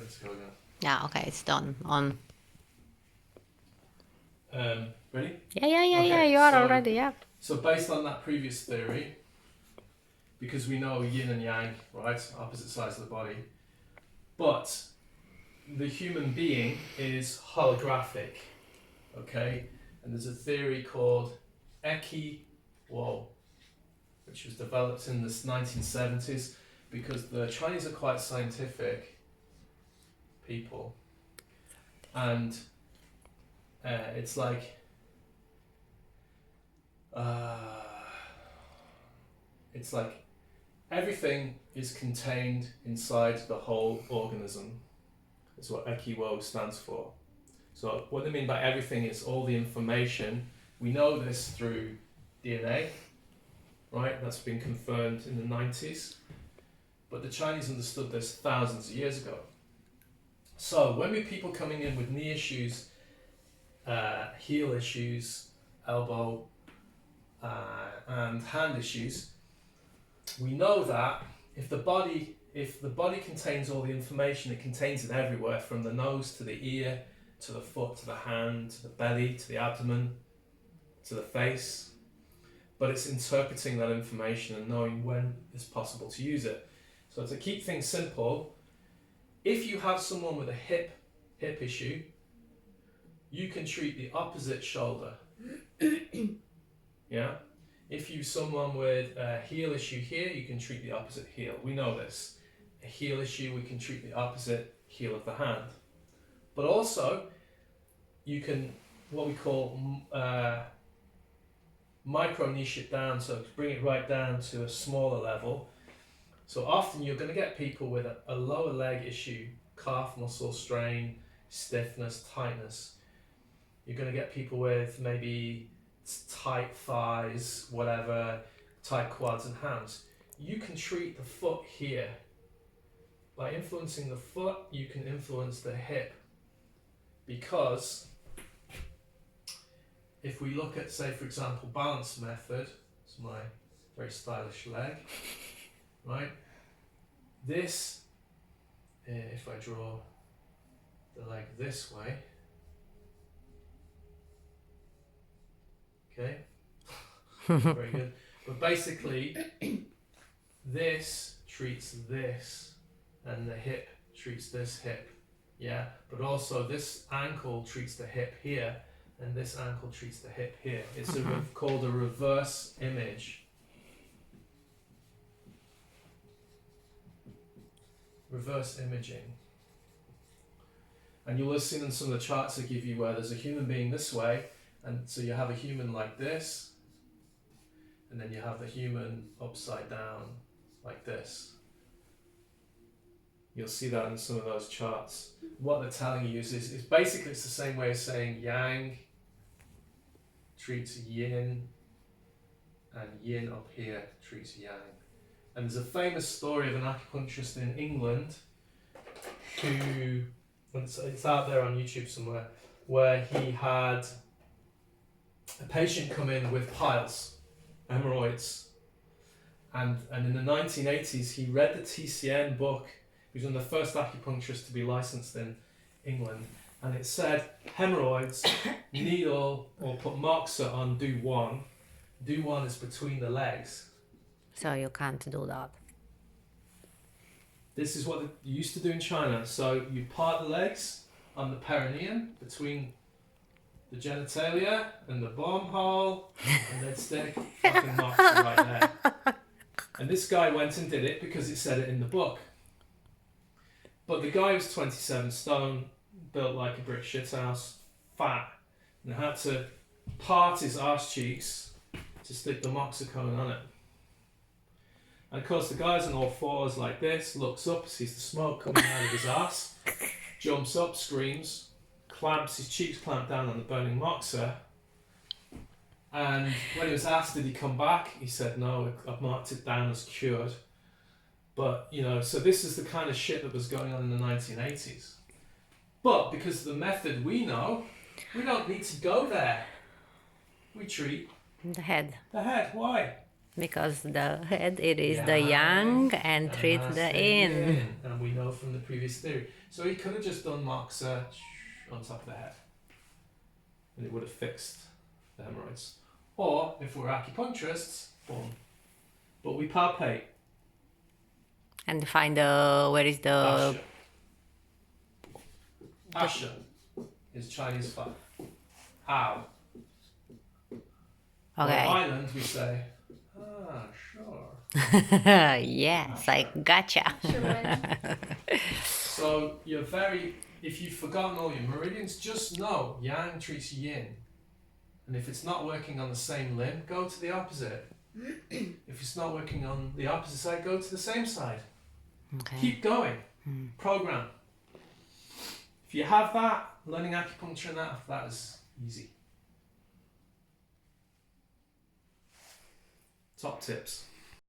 Let's go again. Yeah, okay, it's done. On. Ready? Yeah, you are already, yeah. So based on that previous theory, because we know yin and yang, right, opposite sides of the body, but the human being is holographic, okay? And there's a theory called Eki-Wo, which was developed in the 1970s because the Chinese are quite scientific people, and it's like everything is contained inside the whole organism. Is what Eki-Wo stands for. So what they mean by everything is all the information. We know this through DNA, right? That's been confirmed in the 90s. But the Chinese understood this thousands of years ago. So when we people coming in with knee issues, heel issues, elbow and hand issues, we know that if the body contains all the information, it contains it everywhere, from the nose to the ear, to the foot, to the hand, to the belly, to the abdomen, to the face. But it's interpreting that information and knowing when it's possible to use it. So to keep things simple, if you have someone with a hip issue, you can treat the opposite shoulder. Yeah? If you someone with a heel issue here, you can treat the opposite heel. We know this. A heel issue, we can treat the opposite heel of the hand. But also, you can, what we call micro niche it down, so bring it right down to a smaller level. So often you're going to get people with a lower leg issue, calf muscle strain, stiffness, tightness. You're going to get people with maybe tight thighs, whatever, tight quads and hams. You can treat the foot here. By influencing the foot, you can influence the hip. Because if we look at, say, for example, balance method, it's my very stylish leg, right? This, if I draw the leg this way, okay, very good. But basically, this treats this, and the hip treats this hip, yeah? But also this ankle treats the hip here, and this ankle treats the hip here. It's called a reverse image. Reverse imaging. And you'll have seen in some of the charts I give you where there's a human being this way, and so you have a human like this, and then you have the human upside down like this. You'll see that in some of those charts. What they're telling you is basically it's the same way as saying yang treats yin, and yin up here treats yang. And there's a famous story of an acupuncturist in England who, it's out there on YouTube somewhere, where he had a patient come in with piles, hemorrhoids, and in the 1980s he read the TCN book. He was one of the first acupuncturists to be licensed in England, and it said hemorrhoids, needle or put moxa on do one. Do one is between the legs. So you can't do that. This is what you used to do in China. So you part the legs on the perineum between the genitalia and the bum hole, and then stick fucking moxa right there. And this guy went and did it because it said it in the book. But the guy was 27 stone, built like a brick shithouse, fat, and had to part his arse cheeks to stick the moxicone on it. And of course the guy's on all fours like this, looks up, sees the smoke coming out of his ass, jumps up, screams, clamps, his cheeks clamped down on the burning moxa. And when he was asked, did he come back? He said, no, I've marked it down as cured. But, you know, so this is the kind of shit that was going on in the 1980s. But because of the method we know, we don't need to go there. We treat The head. the head. Why? Because the head, it is the yang and treat that's the yin. And we know from the previous theory. So he could have just done moxa on top of the head. And it would have fixed the hemorrhoids. Or, if we're acupuncturists, boom. But we palpate. And find where is the... Asha. Asha is Chinese fire. How? Okay. On Ireland we say, sure. Yes, I gotcha. So you're if you've forgotten all your meridians, just know yang treats yin. And if it's not working on the same limb, go to the opposite. If it's not working on the opposite side, go to the same side. Okay. Keep going. Program. If you have that, learning acupuncture and that is easy. Top tips.